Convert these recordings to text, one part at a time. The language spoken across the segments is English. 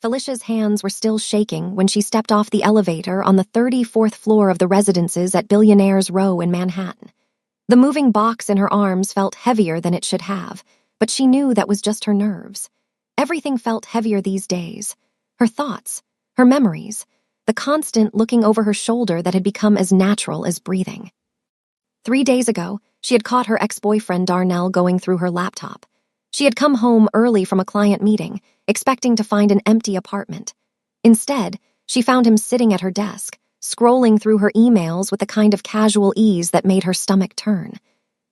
Felicia's hands were still shaking when she stepped off the elevator on the 34th floor of the residences at Billionaires Row in Manhattan. The moving box in her arms felt heavier than it should have, but she knew that was just her nerves. Everything felt heavier these days. Her thoughts, her memories, the constant looking over her shoulder that had become as natural as breathing. 3 days ago, she had caught her ex-boyfriend Darnell going through her laptop. She had come home early from a client meeting, expecting to find an empty apartment. Instead, she found him sitting at her desk, scrolling through her emails with the kind of casual ease that made her stomach turn.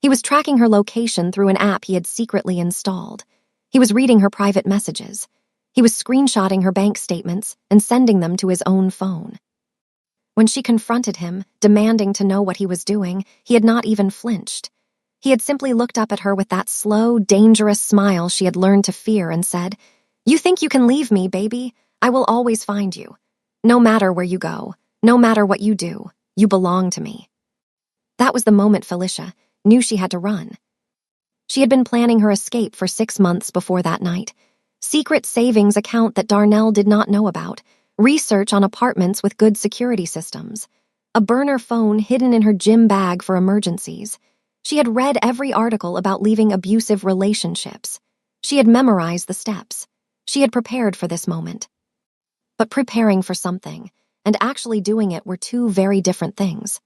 He was tracking her location through an app he had secretly installed. He was reading her private messages. He was screenshotting her bank statements and sending them to his own phone. When she confronted him, demanding to know what he was doing, he had not even flinched. He had simply looked up at her with that slow, dangerous smile she had learned to fear and said, "You think you can leave me, baby? I will always find you. No matter where you go, no matter what you do, you belong to me." That was the moment Felicia knew she had to run. She had been planning her escape for 6 months before that night. Secret savings account that Darnell did not know about, research on apartments with good security systems, a burner phone hidden in her gym bag for emergencies. She had read every article about leaving abusive relationships. She had memorized the steps. She had prepared for this moment. But preparing for something and actually doing it were two very different things.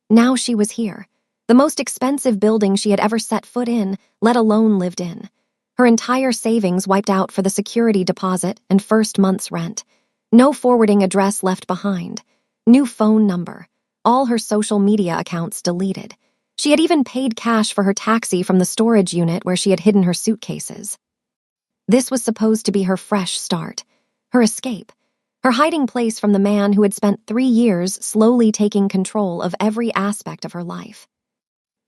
Now she was here, the most expensive building she had ever set foot in, let alone lived in. Her entire savings wiped out for the security deposit and first month's rent. No forwarding address left behind. New phone number. All her social media accounts deleted. She had even paid cash for her taxi from the storage unit where she had hidden her suitcases. This was supposed to be her fresh start, her escape, her hiding place from the man who had spent 3 years slowly taking control of every aspect of her life.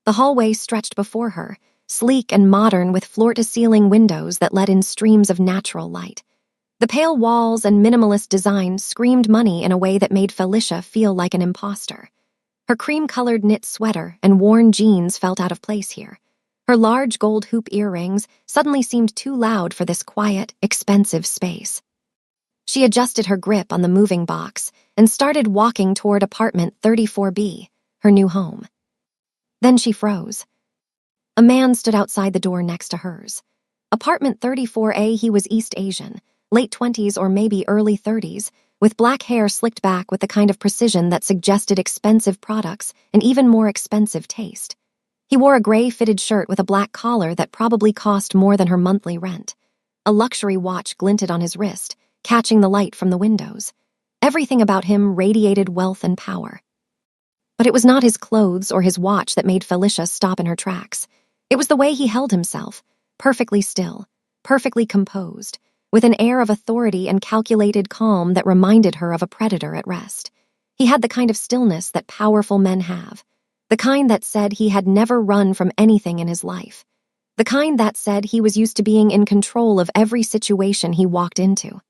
The hallway stretched before her, sleek and modern with floor-to-ceiling windows that let in streams of natural light. The pale walls and minimalist design screamed money in a way that made Felicia feel like an imposter. Her cream-colored knit sweater and worn jeans felt out of place here. Her large gold hoop earrings suddenly seemed too loud for this quiet, expensive space. She adjusted her grip on the moving box and started walking toward apartment 34B, her new home. Then she froze. A man stood outside the door next to hers. Apartment 34A, he was East Asian, late 20s or maybe early 30s, with black hair slicked back with the kind of precision that suggested expensive products and even more expensive taste. He wore a gray fitted shirt with a black collar that probably cost more than her monthly rent. A luxury watch glinted on his wrist, catching the light from the windows. Everything about him radiated wealth and power. But it was not his clothes or his watch that made Felicia stop in her tracks. It was the way he held himself, perfectly still, perfectly composed, with an air of authority and calculated calm that reminded her of a predator at rest. He had the kind of stillness that powerful men have, the kind that said he had never run from anything in his life, the kind that said he was used to being in control of every situation he walked into.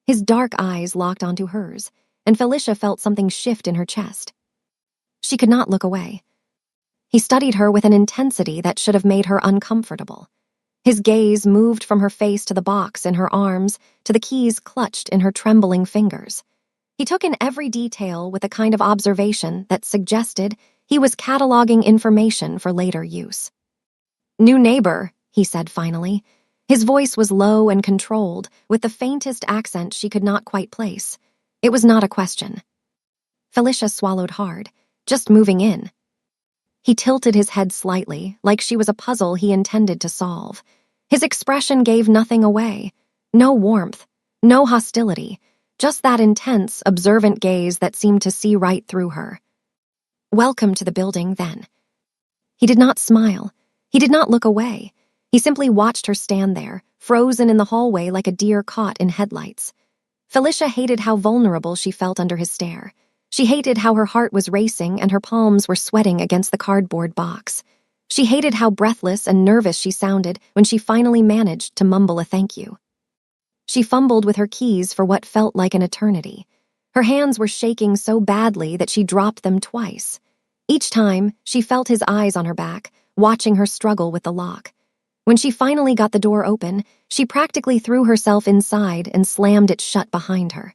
His dark eyes locked onto hers, and Felicia felt something shift in her chest. She could not look away. He studied her with an intensity that should have made her uncomfortable. His gaze moved from her face to the box in her arms to the keys clutched in her trembling fingers. He took in every detail with a kind of observation that suggested he was cataloging information for later use. "New neighbor," he said finally. His voice was low and controlled, with the faintest accent she could not quite place. It was not a question. Felicia swallowed hard. Just moving in. He tilted his head slightly, like she was a puzzle he intended to solve. His expression gave nothing away. No warmth, no hostility, just that intense, observant gaze that seemed to see right through her. "Welcome to the building, then." He did not smile. He did not look away. He simply watched her stand there, frozen in the hallway like a deer caught in headlights. Felicia hated how vulnerable she felt under his stare. She hated how her heart was racing and her palms were sweating against the cardboard box. She hated how breathless and nervous she sounded when she finally managed to mumble a thank you. She fumbled with her keys for what felt like an eternity. Her hands were shaking so badly that she dropped them twice. Each time, she felt his eyes on her back, watching her struggle with the lock. When she finally got the door open, she practically threw herself inside and slammed it shut behind her.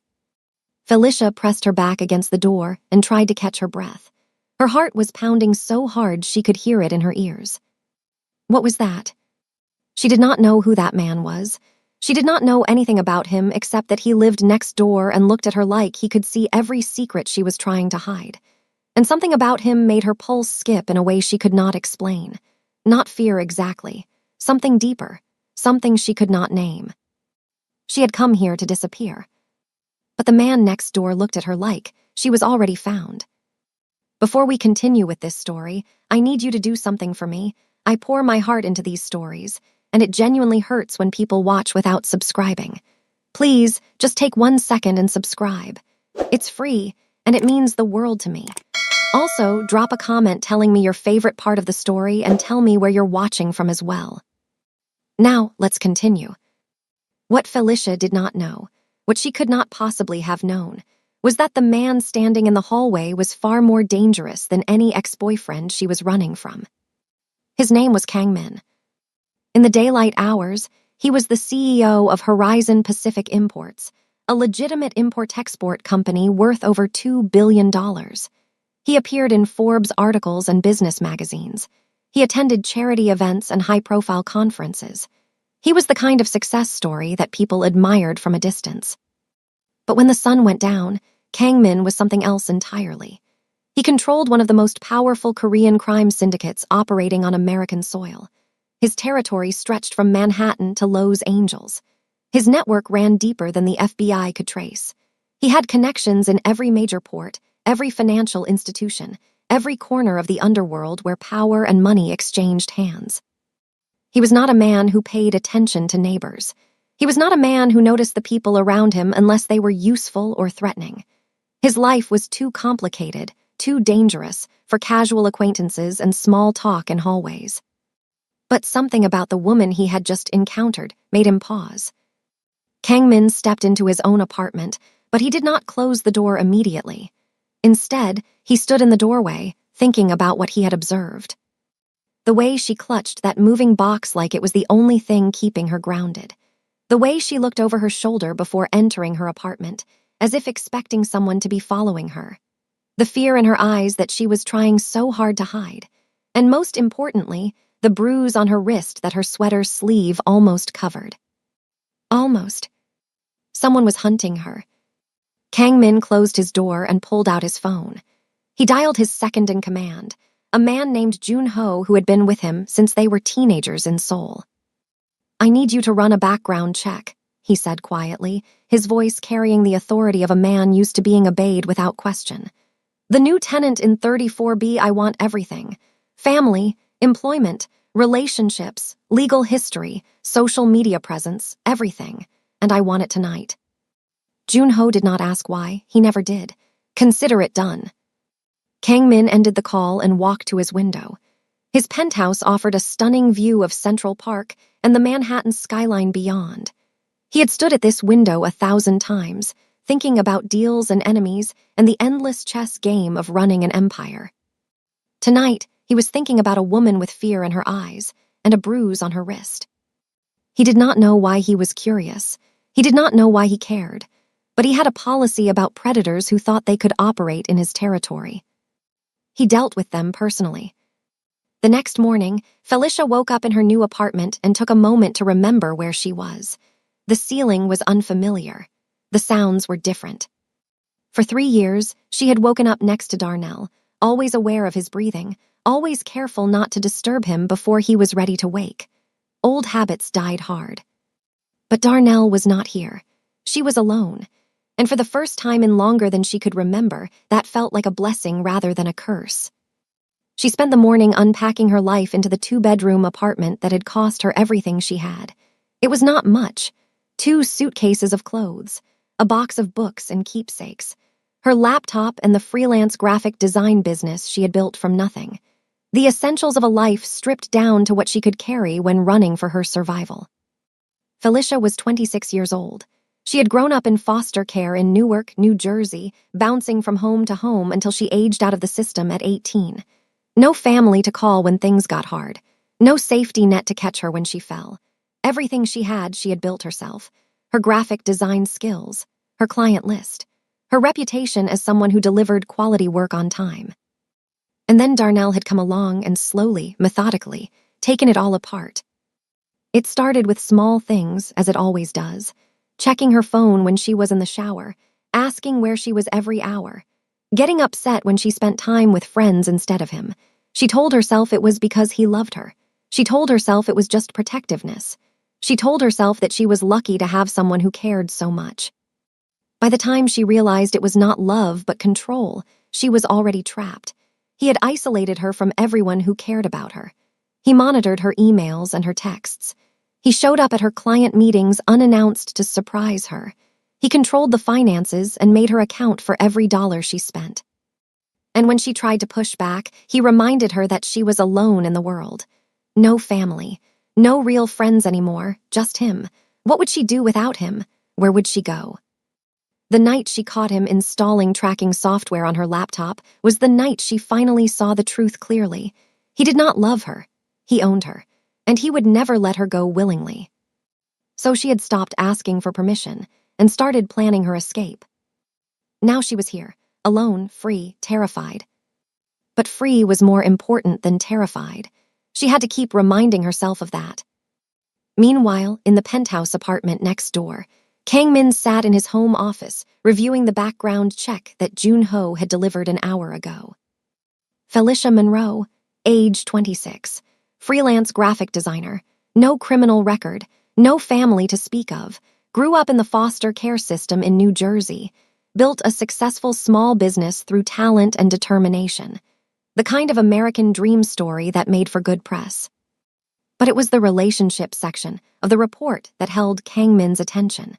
Felicia pressed her back against the door and tried to catch her breath. Her heart was pounding so hard she could hear it in her ears. What was that? She did not know who that man was. She did not know anything about him except that he lived next door and looked at her like he could see every secret she was trying to hide. And something about him made her pulse skip in a way she could not explain. Not fear exactly. Something deeper. Something she could not name. She had come here to disappear. But the man next door looked at her like she was already found. Before we continue with this story, I need you to do something for me. I pour my heart into these stories, and it genuinely hurts when people watch without subscribing. Please, just take 1 second and subscribe. It's free, and it means the world to me. Also, drop a comment telling me your favorite part of the story and tell me where you're watching from as well. Now, let's continue. What Felicia did not know, what she could not possibly have known, was that the man standing in the hallway was far more dangerous than any ex-boyfriend she was running from. His name was Kang Min. In the daylight hours, he was the CEO of Horizon Pacific Imports, a legitimate import-export company worth over $2 billion. He appeared in Forbes articles and business magazines. He attended charity events and high-profile conferences. He was the kind of success story that people admired from a distance. But when the sun went down, Kang Min was something else entirely. He controlled one of the most powerful Korean crime syndicates operating on American soil. His territory stretched from Manhattan to Los Angeles. His network ran deeper than the FBI could trace. He had connections in every major port, every financial institution, every corner of the underworld where power and money exchanged hands. He was not a man who paid attention to neighbors. He was not a man who noticed the people around him unless they were useful or threatening. His life was too complicated, too dangerous for casual acquaintances and small talk in hallways. But something about the woman he had just encountered made him pause. Kang Min stepped into his own apartment, but he did not close the door immediately. Instead, he stood in the doorway, thinking about what he had observed. The way she clutched that moving box like it was the only thing keeping her grounded. The way she looked over her shoulder before entering her apartment, as if expecting someone to be following her. The fear in her eyes that she was trying so hard to hide. And most importantly, the bruise on her wrist that her sweater's sleeve almost covered. Almost. Someone was hunting her. Kang Min closed his door and pulled out his phone. He dialed his second in command, a man named Jun Ho who had been with him since they were teenagers in Seoul. "I need you to run a background check," he said quietly, his voice carrying the authority of a man used to being obeyed without question. "The new tenant in 34B, I want everything. Family, employment, relationships, legal history, social media presence, everything. And I want it tonight." Jun Ho did not ask why. He never did. Consider it done. Kang Min ended the call and walked to his window. His penthouse offered a stunning view of Central Park and the Manhattan skyline beyond. He had stood at this window 1,000 times, thinking about deals and enemies and the endless chess game of running an empire. Tonight, he was thinking about a woman with fear in her eyes and a bruise on her wrist. He did not know why he was curious. He did not know why he cared. But he had a policy about predators who thought they could operate in his territory. He dealt with them personally. The next morning, Felicia woke up in her new apartment and took a moment to remember where she was. The ceiling was unfamiliar. The sounds were different. For 3 years, she had woken up next to Darnell, always aware of his breathing, always careful not to disturb him before he was ready to wake. Old habits died hard. But Darnell was not here. She was alone. And for the first time in longer than she could remember, that felt like a blessing rather than a curse. She spent the morning unpacking her life into the 2-bedroom apartment that had cost her everything she had. It was not much. 2 suitcases of clothes, a box of books and keepsakes, her laptop and the freelance graphic design business she had built from nothing. The essentials of a life stripped down to what she could carry when running for her survival. Felicia was 26 years old. She had grown up in foster care in Newark, New Jersey, bouncing from home to home until she aged out of the system at 18. No family to call when things got hard. No safety net to catch her when she fell. Everything she had built herself. Her graphic design skills, her client list, her reputation as someone who delivered quality work on time. And then Darnell had come along and slowly, methodically, taken it all apart. It started with small things, as it always does. Checking her phone when she was in the shower, asking where she was every hour, getting upset when she spent time with friends instead of him. She told herself it was because he loved her. She told herself it was just protectiveness. She told herself that she was lucky to have someone who cared so much. By the time she realized it was not love but control, she was already trapped. He had isolated her from everyone who cared about her. He monitored her emails and her texts. He showed up at her client meetings unannounced to surprise her. He controlled the finances and made her account for every dollar she spent. And when she tried to push back, he reminded her that she was alone in the world. No family, no real friends anymore, just him. What would she do without him? Where would she go? The night she caught him installing tracking software on her laptop was the night she finally saw the truth clearly. He did not love her. He owned her, and he would never let her go willingly. So she had stopped asking for permission and started planning her escape. Now she was here, alone, free, terrified. But free was more important than terrified. She had to keep reminding herself of that. Meanwhile, in the penthouse apartment next door, Kang-min sat in his home office, reviewing the background check that Jun-ho had delivered an hour ago. Felicia Monroe, age 26, freelance graphic designer, no criminal record, no family to speak of, grew up in the foster care system in New Jersey, built a successful small business through talent and determination. The kind of American dream story that made for good press. But it was the relationship section of the report that held Kang-min's attention.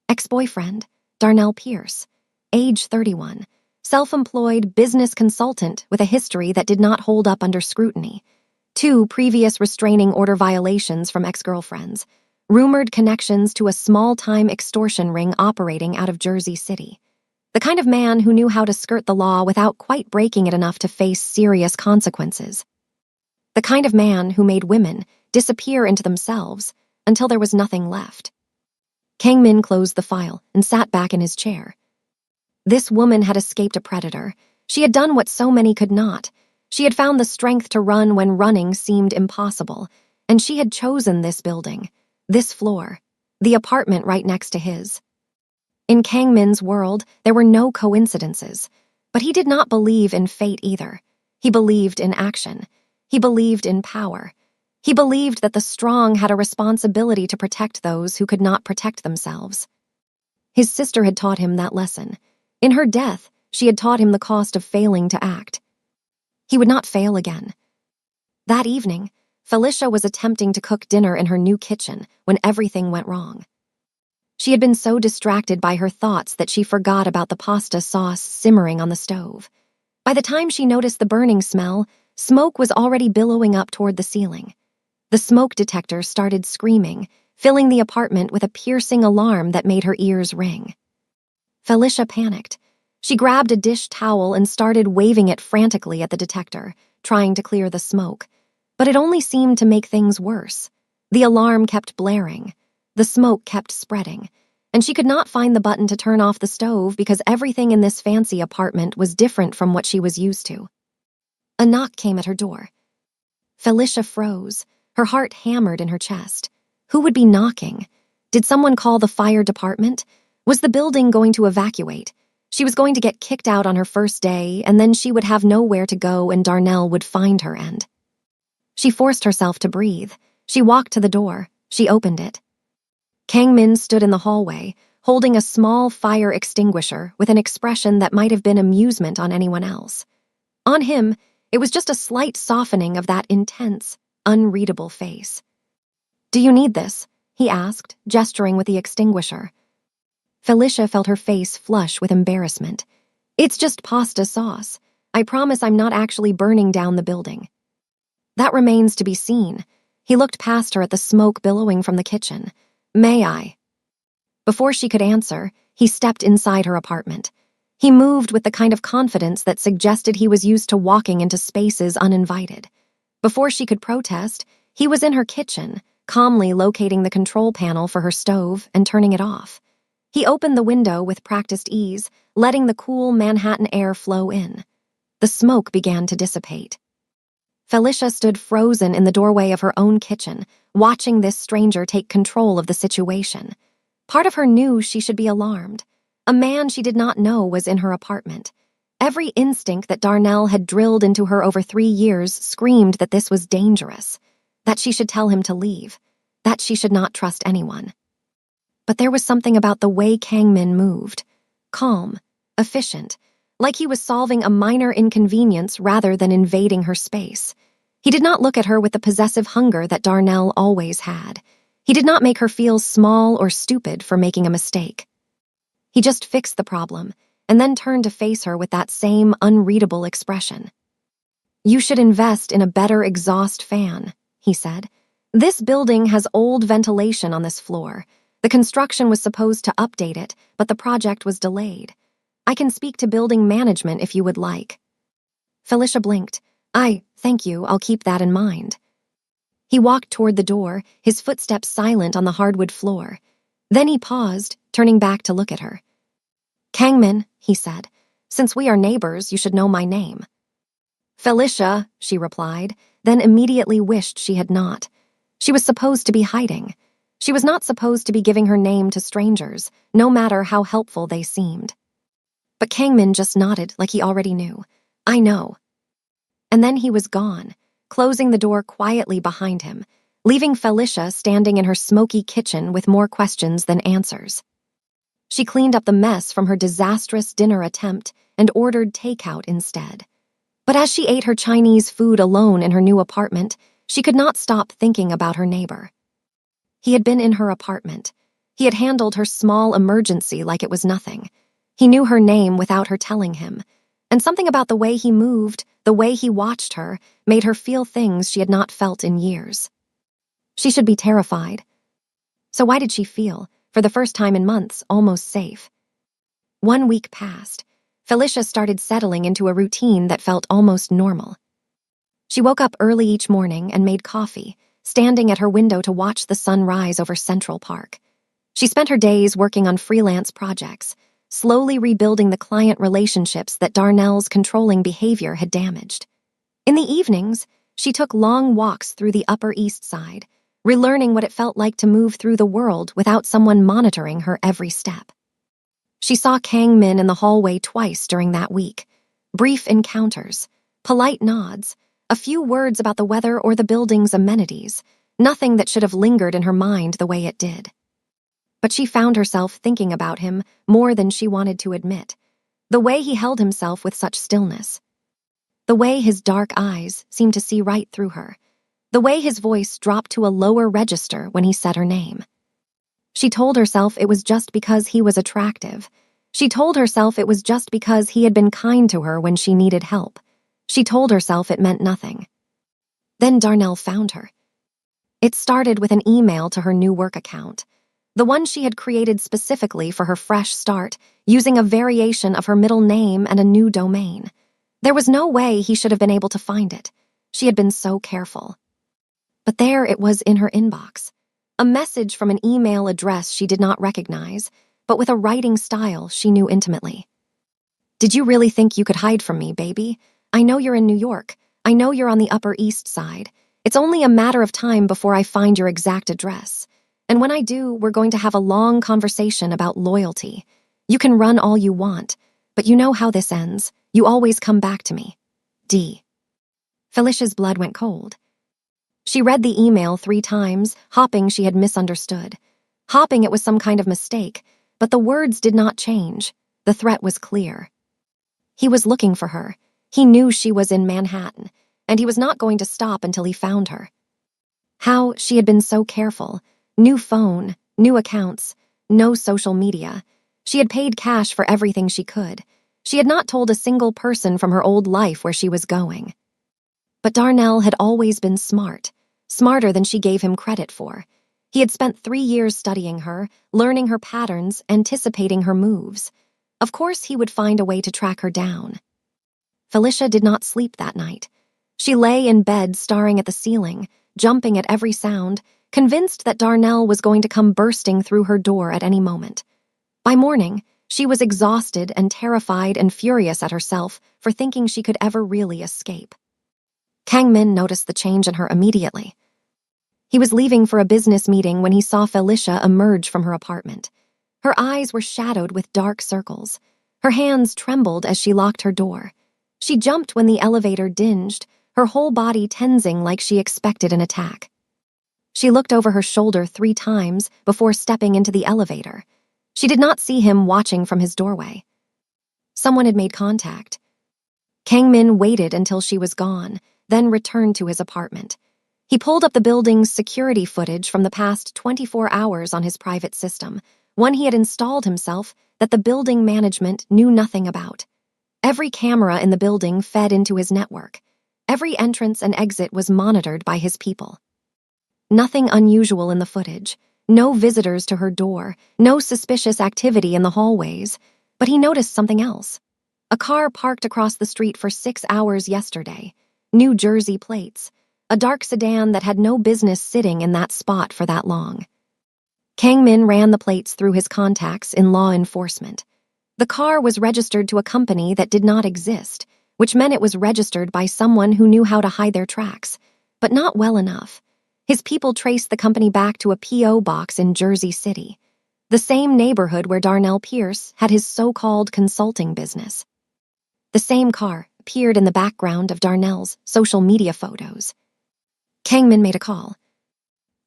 Ex-boyfriend, Darnell Pierce, age 31, self-employed business consultant with a history that did not hold up under scrutiny. 2 previous restraining order violations from ex-girlfriends. Rumored connections to a small-time extortion ring operating out of Jersey City. The kind of man who knew how to skirt the law without quite breaking it enough to face serious consequences. The kind of man who made women disappear into themselves until there was nothing left. Kang-min closed the file and sat back in his chair. This woman had escaped a predator. She had done what so many could not. She had found the strength to run when running seemed impossible, and she had chosen this building, this floor, the apartment right next to his. In Kang-min's world, there were no coincidences, but he did not believe in fate either. He believed in action. He believed in power. He believed that the strong had a responsibility to protect those who could not protect themselves. His sister had taught him that lesson. In her death, she had taught him the cost of failing to act. He would not fail again. That evening, Felicia was attempting to cook dinner in her new kitchen when everything went wrong. She had been so distracted by her thoughts that she forgot about the pasta sauce simmering on the stove. By the time she noticed the burning smell, smoke was already billowing up toward the ceiling. The smoke detector started screaming, filling the apartment with a piercing alarm that made her ears ring. Felicia panicked. She grabbed a dish towel and started waving it frantically at the detector, trying to clear the smoke. But it only seemed to make things worse. The alarm kept blaring. The smoke kept spreading, and she could not find the button to turn off the stove because everything in this fancy apartment was different from what she was used to. A knock came at her door. Felicia froze, her heart hammered in her chest. Who would be knocking? Did someone call the fire department? Was the building going to evacuate? She was going to get kicked out on her first day, and then she would have nowhere to go and Darnell would find her and... She forced herself to breathe. She walked to the door. She opened it. Kang-min stood in the hallway, holding a small fire extinguisher with an expression that might have been amusement on anyone else. On him, it was just a slight softening of that intense, unreadable face. "Do you need this?" he asked, gesturing with the extinguisher. Felicia felt her face flush with embarrassment. "It's just pasta sauce. I promise I'm not actually burning down the building." "That remains to be seen." He looked past her at the smoke billowing from the kitchen. "May I?" Before she could answer, he stepped inside her apartment. He moved with the kind of confidence that suggested he was used to walking into spaces uninvited. Before she could protest, he was in her kitchen, calmly locating the control panel for her stove and turning it off. He opened the window with practiced ease, letting the cool Manhattan air flow in. The smoke began to dissipate. Felicia stood frozen in the doorway of her own kitchen, watching this stranger take control of the situation. Part of her knew she should be alarmed. A man she did not know was in her apartment. Every instinct that Darnell had drilled into her over 3 years screamed that this was dangerous, that she should tell him to leave, that she should not trust anyone. But there was something about the way Kang-min moved. Calm, efficient, like he was solving a minor inconvenience rather than invading her space. He did not look at her with the possessive hunger that Darnell always had. He did not make her feel small or stupid for making a mistake. He just fixed the problem, and then turned to face her with that same unreadable expression. "You should invest in a better exhaust fan," he said. "This building has old ventilation on this floor. The construction was supposed to update it, but the project was delayed. I can speak to building management if you would like." Felicia blinked. Thank you, I'll keep that in mind." He walked toward the door, his footsteps silent on the hardwood floor. Then he paused, turning back to look at her. "Kang-min," he said, "since we are neighbors, you should know my name." "Felicia," she replied, then immediately wished she had not. She was supposed to be hiding. She was not supposed to be giving her name to strangers, no matter how helpful they seemed. But Kang-min just nodded like he already knew. "I know." And then he was gone, closing the door quietly behind him, leaving Felicia standing in her smoky kitchen with more questions than answers. She cleaned up the mess from her disastrous dinner attempt and ordered takeout instead. But as she ate her Chinese food alone in her new apartment, she could not stop thinking about her neighbor. He had been in her apartment. He had handled her small emergency like it was nothing. He knew her name without her telling him, and something about the way he moved, the way he watched her, made her feel things she had not felt in years. She should be terrified. So why did she feel, for the first time in months, almost safe? 1 week passed. Felicia started settling into a routine that felt almost normal. She woke up early each morning and made coffee, standing at her window to watch the sun rise over Central Park. She spent her days working on freelance projects, slowly rebuilding the client relationships that Darnell's controlling behavior had damaged. In the evenings, she took long walks through the Upper East Side, relearning what it felt like to move through the world without someone monitoring her every step. She saw Kang-min in the hallway twice during that week. Brief encounters, polite nods, a few words about the weather or the building's amenities, nothing that should have lingered in her mind the way it did. But she found herself thinking about him more than she wanted to admit. The way he held himself with such stillness. The way his dark eyes seemed to see right through her. The way his voice dropped to a lower register when he said her name. She told herself it was just because he was attractive. She told herself it was just because he had been kind to her when she needed help. She told herself it meant nothing. Then Darnell found her. It started with an email to her new work account. The one she had created specifically for her fresh start, using a variation of her middle name and a new domain. There was no way he should have been able to find it. She had been so careful. But there it was in her inbox. A message from an email address she did not recognize, but with a writing style she knew intimately. "Did you really think you could hide from me, baby? I know you're in New York. I know you're on the Upper East Side. It's only a matter of time before I find your exact address. And when I do, we're going to have a long conversation about loyalty. You can run all you want, but you know how this ends. You always come back to me. D." Felicia's blood went cold. She read the email 3 times, hoping she had misunderstood. Hoping it was some kind of mistake, but the words did not change. The threat was clear. He was looking for her. He knew she was in Manhattan, and he was not going to stop until he found her. How she had been so careful. New phone, new accounts, no social media. She had paid cash for everything she could. She had not told a single person from her old life where she was going. But Darnell had always been smart, smarter than she gave him credit for. He had spent 3 years studying her, learning her patterns, anticipating her moves. Of course he would find a way to track her down. Felicia did not sleep that night. She lay in bed staring at the ceiling, jumping at every sound, convinced that Darnell was going to come bursting through her door at any moment. By morning, she was exhausted and terrified and furious at herself for thinking she could ever really escape. Kang Min noticed the change in her immediately. He was leaving for a business meeting when he saw Felicia emerge from her apartment. Her eyes were shadowed with dark circles. Her hands trembled as she locked her door. She jumped when the elevator dinged, her whole body tensing like she expected an attack. She looked over her shoulder 3 times before stepping into the elevator. She did not see him watching from his doorway. Someone had made contact. Kang Min waited until she was gone, then returned to his apartment. He pulled up the building's security footage from the past 24 hours on his private system, one he had installed himself that the building management knew nothing about. Every camera in the building fed into his network. Every entrance and exit was monitored by his people. Nothing unusual in the footage. No visitors to her door, no suspicious activity in the hallways, but he noticed something else. A car parked across the street for 6 hours yesterday. New Jersey plates. A dark sedan that had no business sitting in that spot for that long. Kang Min ran the plates through his contacts in law enforcement. The car was registered to a company that did not exist, which meant it was registered by someone who knew how to hide their tracks, but not well enough. His people traced the company back to a P.O. box in Jersey City, the same neighborhood where Darnell Pierce had his so-called consulting business. The same car appeared in the background of Darnell's social media photos. Kang Min made a call.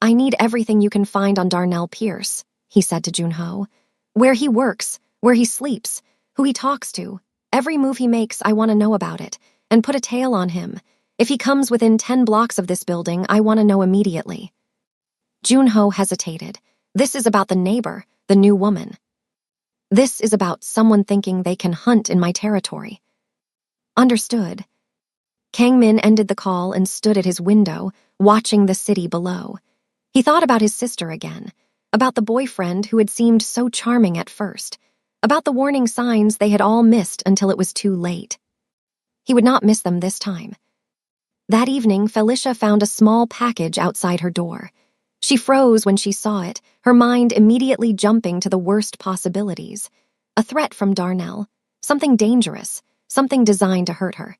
"I need everything you can find on Darnell Pierce," he said to Junho. "Where he works, where he sleeps, who he talks to. Every move he makes, I want to know about it, and put a tail on him. If he comes within 10 blocks of this building, I want to know immediately." Junho hesitated. This is about the neighbor, the new woman. This is about someone thinking they can hunt in my territory. Understood. Kang Min ended the call and stood at his window, watching the city below. He thought about his sister again, about the boyfriend who had seemed so charming at first, about the warning signs they had all missed until it was too late. He would not miss them this time. That evening, Felicia found a small package outside her door. She froze when she saw it, her mind immediately jumping to the worst possibilities. A threat from Darnell, something dangerous, something designed to hurt her.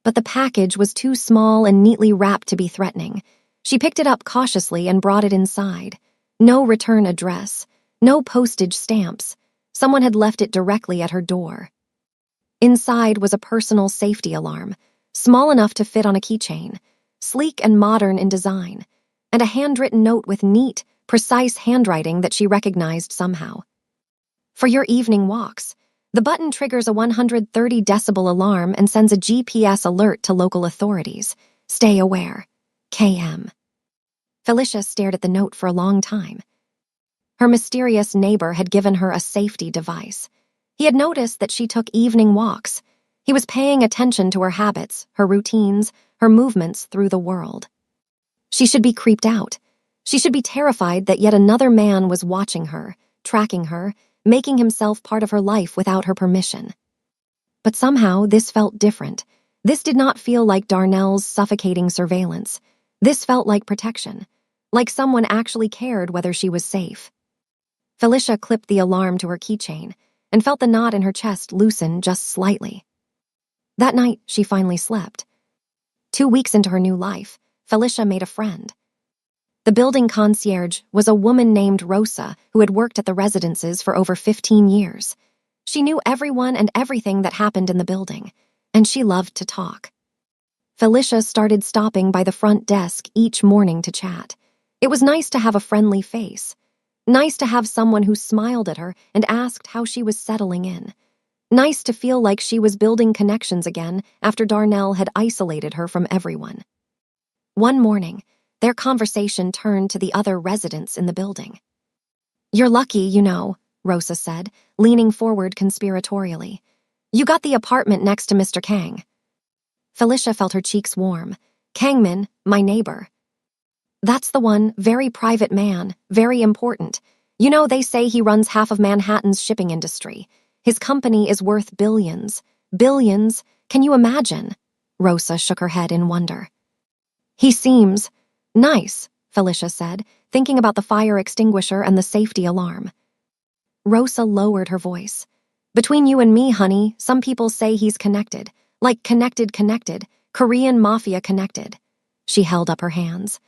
But the package was too small and neatly wrapped to be threatening. She picked it up cautiously and brought it inside. No return address, no postage stamps. Someone had left it directly at her door. Inside was a personal safety alarm, small enough to fit on a keychain, sleek and modern in design, and a handwritten note with neat, precise handwriting that she recognized somehow. "For your evening walks." The button triggers a 130 decibel alarm and sends a GPS alert to local authorities. "Stay aware. KM." Felicia stared at the note for a long time. Her mysterious neighbor had given her a safety device. He had noticed that she took evening walks. He was paying attention to her habits, her routines, her movements through the world. She should be creeped out. She should be terrified that yet another man was watching her, tracking her, making himself part of her life without her permission. But somehow this felt different. This did not feel like Darnell's suffocating surveillance. This felt like protection, like someone actually cared whether she was safe. Felicia clipped the alarm to her keychain and felt the knot in her chest loosen just slightly. That night, she finally slept. 2 weeks into her new life, Felicia made a friend. The building concierge was a woman named Rosa who had worked at the residences for over 15 years. She knew everyone and everything that happened in the building, and she loved to talk. Felicia started stopping by the front desk each morning to chat. It was nice to have a friendly face. Nice to have someone who smiled at her and asked how she was settling in. Nice to feel like she was building connections again after Darnell had isolated her from everyone. One morning, their conversation turned to the other residents in the building. "You're lucky, you know," Rosa said, leaning forward conspiratorially. "You got the apartment next to Mr. Kang." Felicia felt her cheeks warm. "Kangman, my neighbor." "That's the one, very private man, very important. You know, they say he runs half of Manhattan's shipping industry. His company is worth billions. Billions, can you imagine?" Rosa shook her head in wonder. He seems nice, Felicia said, thinking about the fire extinguisher and the safety alarm. Rosa lowered her voice. Between you and me, honey, some people say he's connected. Like connected, Korean Mafia connected. She held up her hands.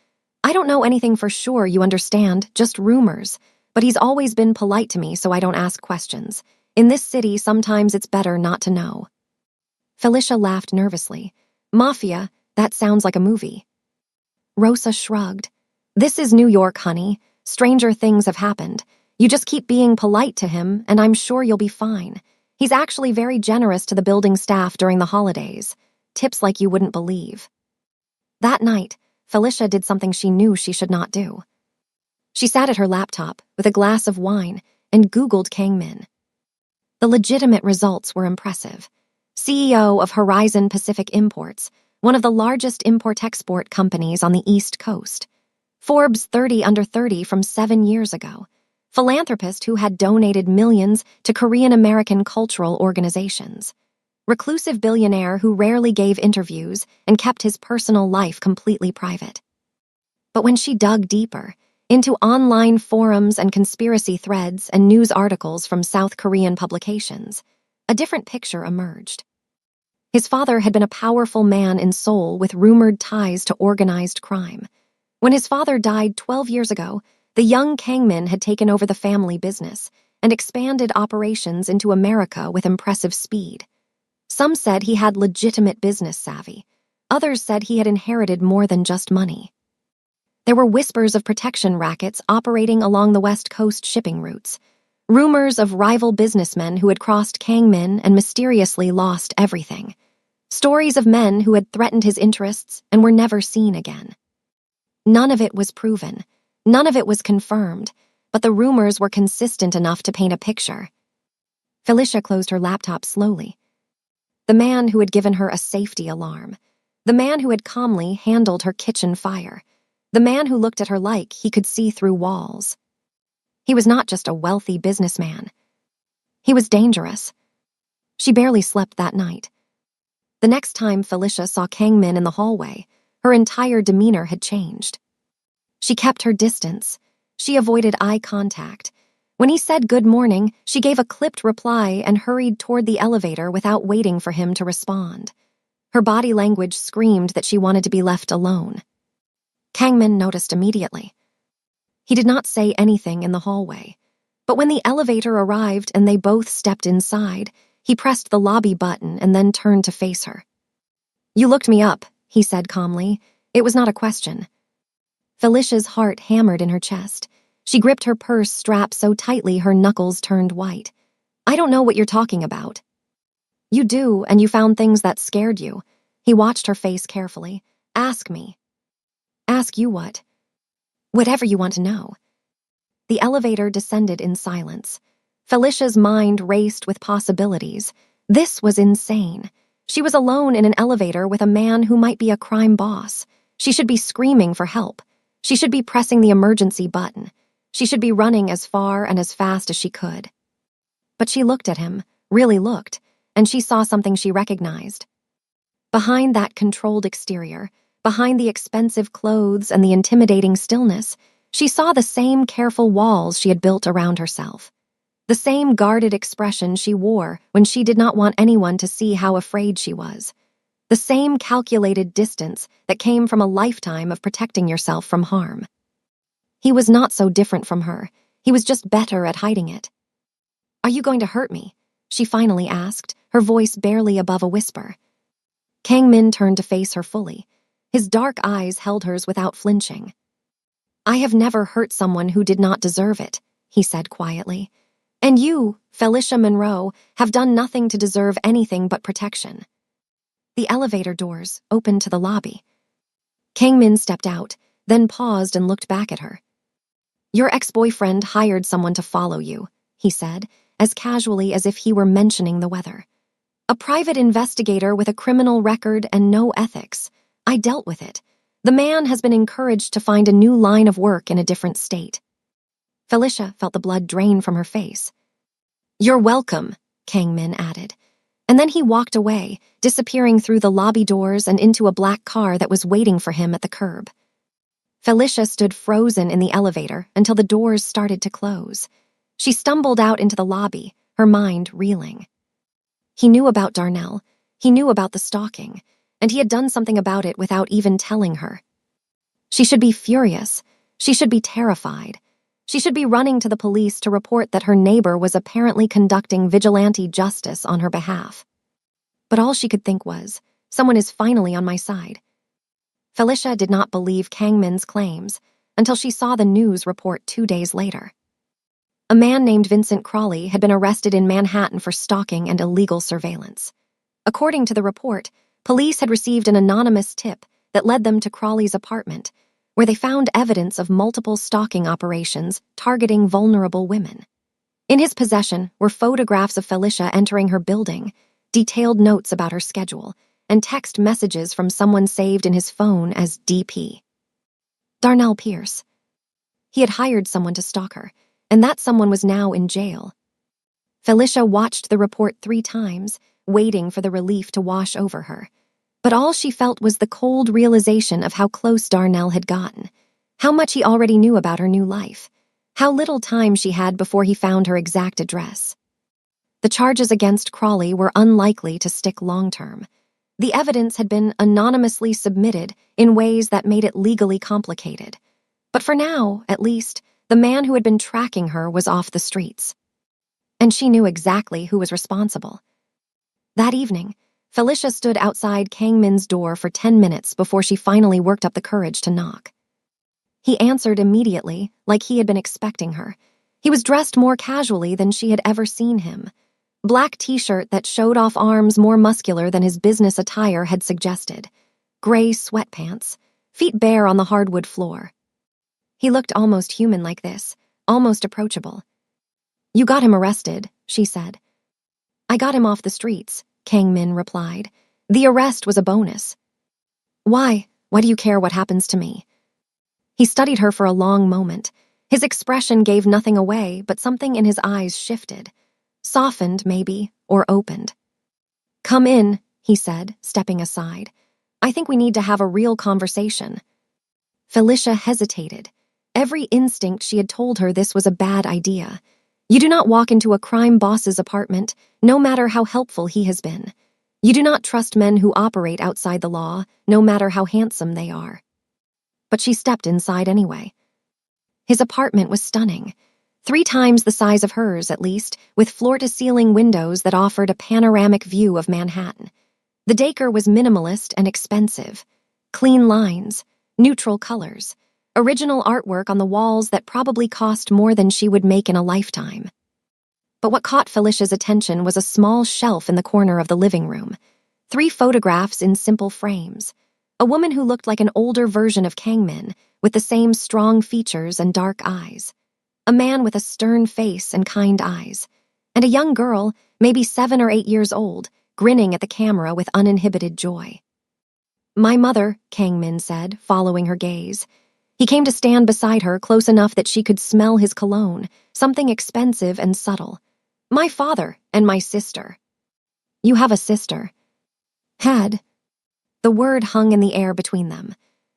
I don't know anything for sure, you understand, just rumors. But he's always been polite to me, so I don't ask questions. In this city, sometimes it's better not to know. Felicia laughed nervously. Mafia, that sounds like a movie. Rosa shrugged. This is New York, honey. Stranger things have happened. You just keep being polite to him, and I'm sure you'll be fine. He's actually very generous to the building staff during the holidays. Tips like you wouldn't believe. That night, Felicia did something she knew she should not do. She sat at her laptop with a glass of wine and Googled Kang Min. The legitimate results were impressive. CEO of Horizon Pacific Imports, one of the largest import-export companies on the East Coast. Forbes 30 under 30 from 7 years ago. Philanthropist who had donated millions to Korean-American cultural organizations. Reclusive billionaire who rarely gave interviews and kept his personal life completely private. But when she dug deeper, into online forums and conspiracy threads and news articles from South Korean publications, a different picture emerged. His father had been a powerful man in Seoul with rumored ties to organized crime. When his father died 12 years ago, the young Kang Min had taken over the family business and expanded operations into America with impressive speed. Some said he had legitimate business savvy. Others said he had inherited more than just money. There were whispers of protection rackets operating along the West Coast shipping routes, rumors of rival businessmen who had crossed Kang Min and mysteriously lost everything, stories of men who had threatened his interests and were never seen again. None of it was proven, none of it was confirmed, but the rumors were consistent enough to paint a picture. Felicia closed her laptop slowly. The man who had given her a safety alarm, the man who had calmly handled her kitchen fire, the man who looked at her like he could see through walls. He was not just a wealthy businessman. He was dangerous. She barely slept that night. The next time Felicia saw Kang Min in the hallway, her entire demeanor had changed. She kept her distance. She avoided eye contact. When he said good morning, she gave a clipped reply and hurried toward the elevator without waiting for him to respond. Her body language screamed that she wanted to be left alone. Kang Min noticed immediately. He did not say anything in the hallway, but when the elevator arrived and they both stepped inside, he pressed the lobby button and then turned to face her. You looked me up, he said calmly. It was not a question. Felicia's heart hammered in her chest. She gripped her purse strap so tightly her knuckles turned white. I don't know what you're talking about. You do, and you found things that scared you. He watched her face carefully. Ask me. Ask you what? Whatever you want to know. The elevator descended in silence. Felicia's mind raced with possibilities. This was insane. She was alone in an elevator with a man who might be a crime boss. She should be screaming for help. She should be pressing the emergency button. She should be running as far and as fast as she could. But she looked at him, really looked, and she saw something she recognized. Behind that controlled exterior, behind the expensive clothes and the intimidating stillness, she saw the same careful walls she had built around herself. The same guarded expression she wore when she did not want anyone to see how afraid she was. The same calculated distance that came from a lifetime of protecting yourself from harm. He was not so different from her. He was just better at hiding it. Are you going to hurt me? She finally asked, her voice barely above a whisper. Kang Min turned to face her fully. His dark eyes held hers without flinching. I have never hurt someone who did not deserve it, he said quietly. And you, Felicia Monroe, have done nothing to deserve anything but protection. The elevator doors opened to the lobby. Kang Min stepped out, then paused and looked back at her. Your ex-boyfriend hired someone to follow you, he said, as casually as if he were mentioning the weather. A private investigator with a criminal record and no ethics. I dealt with it. The man has been encouraged to find a new line of work in a different state. Felicia felt the blood drain from her face. You're welcome, Kang Min added. And then he walked away, disappearing through the lobby doors and into a black car that was waiting for him at the curb. Felicia stood frozen in the elevator until the doors started to close. She stumbled out into the lobby, her mind reeling. He knew about Darnell, he knew about the stalking, and he had done something about it without even telling her. She should be furious. She should be terrified. She should be running to the police to report that her neighbor was apparently conducting vigilante justice on her behalf. But all she could think was, someone is finally on my side. Felicia did not believe Kangmin's claims until she saw the news report 2 days later. A man named Vincent Crawley had been arrested in Manhattan for stalking and illegal surveillance. According to the report, police had received an anonymous tip that led them to Crawley's apartment, where they found evidence of multiple stalking operations targeting vulnerable women. In his possession were photographs of Felicia entering her building, detailed notes about her schedule, and text messages from someone saved in his phone as DP. Darnell Pierce. He had hired someone to stalk her, and that someone was now in jail. Felicia watched the report 3 times, waiting for the relief to wash over her. But all she felt was the cold realization of how close Darnell had gotten, how much he already knew about her new life, how little time she had before he found her exact address. The charges against Crawley were unlikely to stick long-term. The evidence had been anonymously submitted in ways that made it legally complicated. But for now, at least, the man who had been tracking her was off the streets. And she knew exactly who was responsible. That evening, Felicia stood outside Kangmin's door for 10 minutes before she finally worked up the courage to knock. He answered immediately, like he had been expecting her. He was dressed more casually than she had ever seen him. Black t-shirt that showed off arms more muscular than his business attire had suggested. Gray sweatpants, feet bare on the hardwood floor. He looked almost human like this, almost approachable. "You got him arrested," she said. "I got him off the streets," Kangmin replied. "The arrest was a bonus." "Why? Why do you care what happens to me?" He studied her for a long moment. His expression gave nothing away, but something in his eyes shifted. Softened, maybe, or opened. "Come in," he said, stepping aside. "I think we need to have a real conversation." Felicia hesitated. Every instinct she had told her this was a bad idea. You do not walk into a crime boss's apartment, no matter how helpful he has been. You do not trust men who operate outside the law, no matter how handsome they are. But she stepped inside anyway. His apartment was stunning. 3 times the size of hers, at least, with floor-to-ceiling windows that offered a panoramic view of Manhattan. The decor was minimalist and expensive. Clean lines, neutral colors, original artwork on the walls that probably cost more than she would make in a lifetime. But what caught Felicia's attention was a small shelf in the corner of the living room. 3 photographs in simple frames. A woman who looked like an older version of Kangmin, with the same strong features and dark eyes. A man with a stern face and kind eyes. And a young girl, maybe 7 or 8 years old, grinning at the camera with uninhibited joy. "My mother," Kangmin said, following her gaze. He came to stand beside her close enough that she could smell his cologne, something expensive and subtle. "My father and my sister." "You have a sister." "Had." The word hung in the air between them.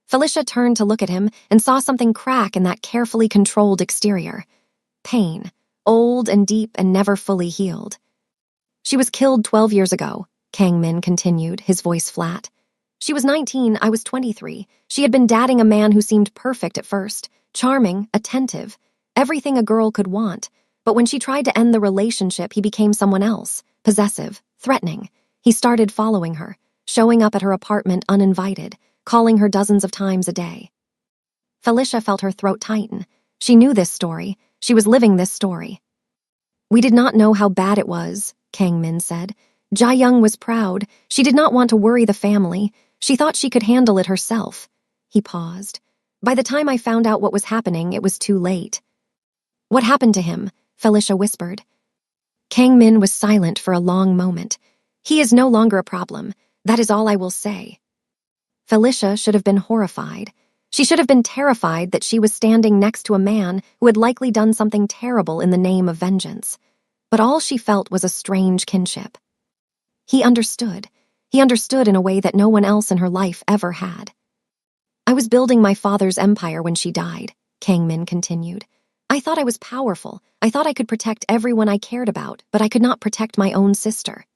Felicia turned to look at him and saw something crack in that carefully controlled exterior. Pain, old and deep and never fully healed. "She was killed 12 years ago," Kangmin continued, his voice flat. "She was 19, I was 23. She had been dating a man who seemed perfect at first, charming, attentive, everything a girl could want. But when she tried to end the relationship, he became someone else, possessive, threatening. He started following her, showing up at her apartment uninvited, calling her dozens of times a day." Felicia felt her throat tighten. She knew this story. She was living this story. "We did not know how bad it was," Kangmin said. "Ja-young was proud. She did not want to worry the family. She thought she could handle it herself." He paused. "By the time I found out what was happening, it was too late." "What happened to him?" Felicia whispered. Kangmin was silent for a long moment. "He is no longer a problem. That is all I will say." Felicia should have been horrified. She should have been terrified that she was standing next to a man who had likely done something terrible in the name of vengeance. But all she felt was a strange kinship. He understood. He understood in a way that no one else in her life ever had. I was building my father's empire when she died, Kang Min continued. I thought I was powerful. I thought I could protect everyone I cared about, but I could not protect my own sister.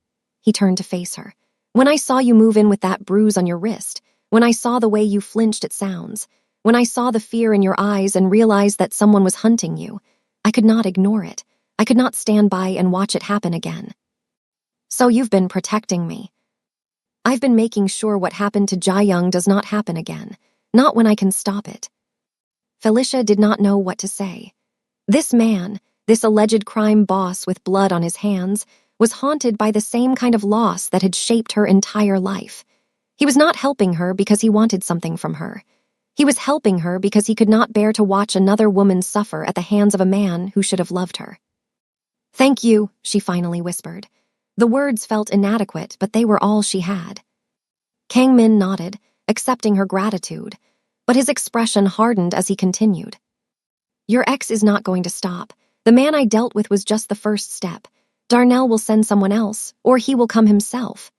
He turned to face her. When I saw you move in with that bruise on your wrist, when I saw the way you flinched at sounds, when I saw the fear in your eyes and realized that someone was hunting you, I could not ignore it. I could not stand by and watch it happen again. So you've been protecting me. I've been making sure what happened to Jae-young does not happen again, not when I can stop it. Felicia did not know what to say. This man, this alleged crime boss with blood on his hands, was haunted by the same kind of loss that had shaped her entire life. He was not helping her because he wanted something from her. He was helping her because he could not bear to watch another woman suffer at the hands of a man who should have loved her. "Thank you," she finally whispered. The words felt inadequate, but they were all she had. Kang Min nodded, accepting her gratitude, but his expression hardened as he continued. "Your ex is not going to stop. The man I dealt with was just the first step. Darnell will send someone else, or he will come himself."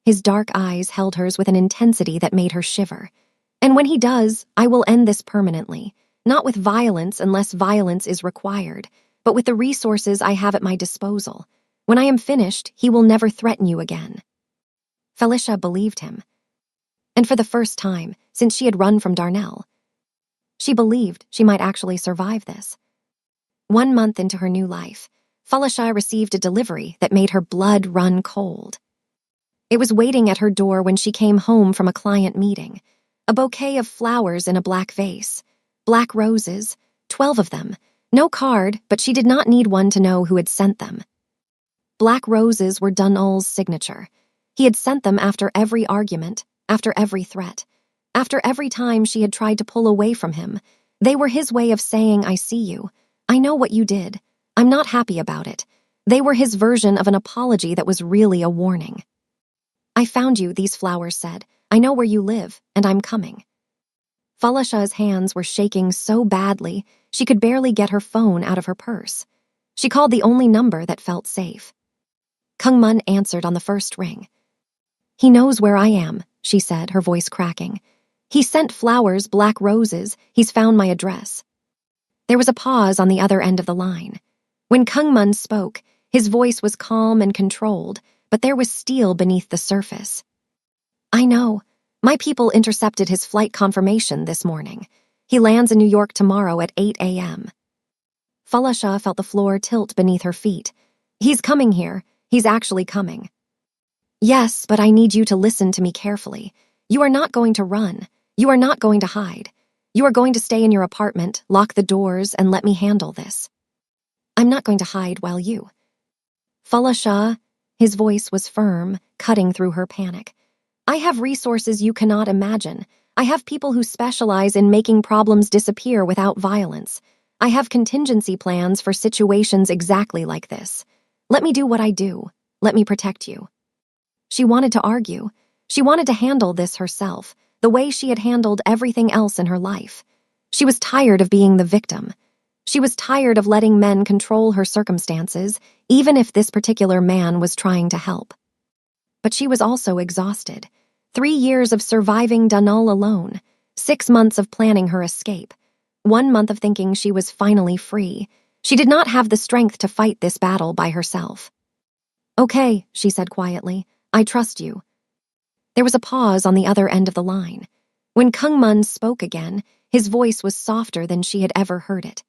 His dark eyes held hers with an intensity that made her shiver. "And when he does, I will end this permanently, not with violence unless violence is required, but with the resources I have at my disposal. When I am finished, he will never threaten you again." Felicia believed him. And for the first time, since she had run from Darnell, she believed she might actually survive this. 1 month into her new life, Felicia received a delivery that made her blood run cold. It was waiting at her door when she came home from a client meeting. A bouquet of flowers in a black vase. Black roses, 12 of them. No card, but she did not need one to know who had sent them. Black roses were Darnell's signature. He had sent them after every argument, after every threat, after every time she had tried to pull away from him. They were his way of saying, "I see you. I know what you did. I'm not happy about it." They were his version of an apology that was really a warning. "I found you," these flowers said. "I know where you live, and I'm coming." Felicia's hands were shaking so badly she could barely get her phone out of her purse. She called the only number that felt safe. Kang Mun answered on the first ring. "He knows where I am," she said, her voice cracking. "He sent flowers, black roses. He's found my address." There was a pause on the other end of the line. When Kang Mun spoke, his voice was calm and controlled, but there was steel beneath the surface. "I know. My people intercepted his flight confirmation this morning. He lands in New York tomorrow at 8 a.m. Felicia felt the floor tilt beneath her feet. "He's coming here. He's actually coming." "Yes, but I need you to listen to me carefully. You are not going to run. You are not going to hide. You are going to stay in your apartment, lock the doors, and let me handle this." "I'm not going to hide while you..." "Felicia," his voice was firm, cutting through her panic. "I have resources you cannot imagine. I have people who specialize in making problems disappear without violence. I have contingency plans for situations exactly like this. Let me do what I do. Let me protect you." She wanted to argue. She wanted to handle this herself, the way she had handled everything else in her life. She was tired of being the victim. She was tired of letting men control her circumstances, even if this particular man was trying to help. But she was also exhausted. 3 years of surviving Darnell alone, 6 months of planning her escape, 1 month of thinking she was finally free. She did not have the strength to fight this battle by herself. "Okay," she said quietly, "I trust you." There was a pause on the other end of the line. When Kang Mun spoke again, his voice was softer than she had ever heard it.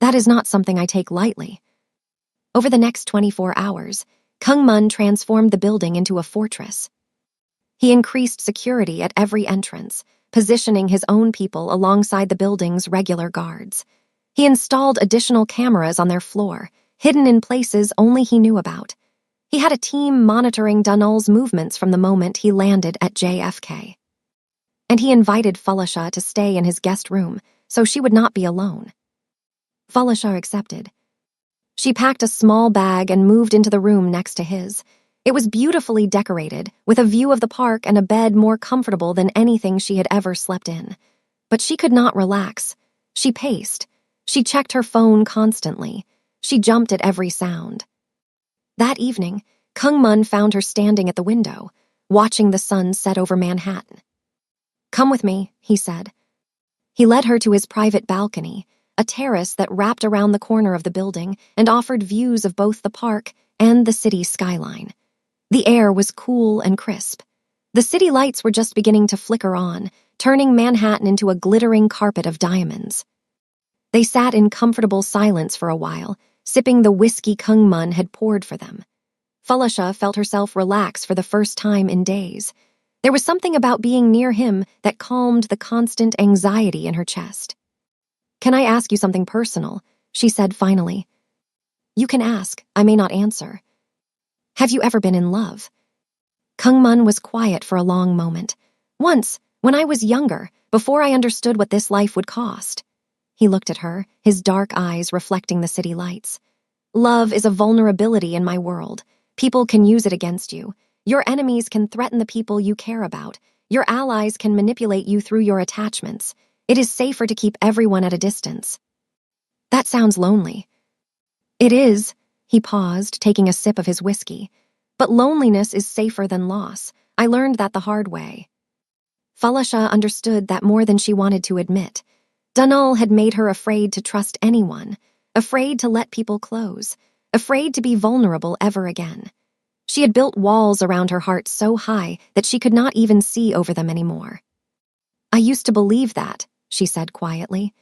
"That is not something I take lightly." Over the next 24 hours, Kang Mun transformed the building into a fortress. He increased security at every entrance, positioning his own people alongside the building's regular guards. He installed additional cameras on their floor, hidden in places only he knew about. He had a team monitoring Darnell's movements from the moment he landed at JFK. And he invited Felicia to stay in his guest room, so she would not be alone. Felicia accepted. She packed a small bag and moved into the room next to his. It was beautifully decorated, with a view of the park and a bed more comfortable than anything she had ever slept in. But she could not relax. She paced. She checked her phone constantly. She jumped at every sound. That evening, Kung Mun found her standing at the window, watching the sun set over Manhattan. "Come with me," he said. He led her to his private balcony, a terrace that wrapped around the corner of the building and offered views of both the park and the city skyline. The air was cool and crisp. The city lights were just beginning to flicker on, turning Manhattan into a glittering carpet of diamonds. They sat in comfortable silence for a while, sipping the whiskey Kung Mun had poured for them. Falasha felt herself relax for the first time in days. There was something about being near him that calmed the constant anxiety in her chest. "Can I ask you something personal?" she said finally. "You can ask, I may not answer. Have you ever been in love?" Kung Mun was quiet for a long moment. "Once, when I was younger, before I understood what this life would cost." He looked at her, his dark eyes reflecting the city lights. "Love is a vulnerability in my world. People can use it against you. Your enemies can threaten the people you care about. Your allies can manipulate you through your attachments. It is safer to keep everyone at a distance." "That sounds lonely." "It is." He paused, taking a sip of his whiskey. "But loneliness is safer than loss. I learned that the hard way." Falasha understood that more than she wanted to admit. Dunal had made her afraid to trust anyone, afraid to let people close, afraid to be vulnerable ever again. She had built walls around her heart so high that she could not even see over them anymore. "I used to believe that," she said quietly.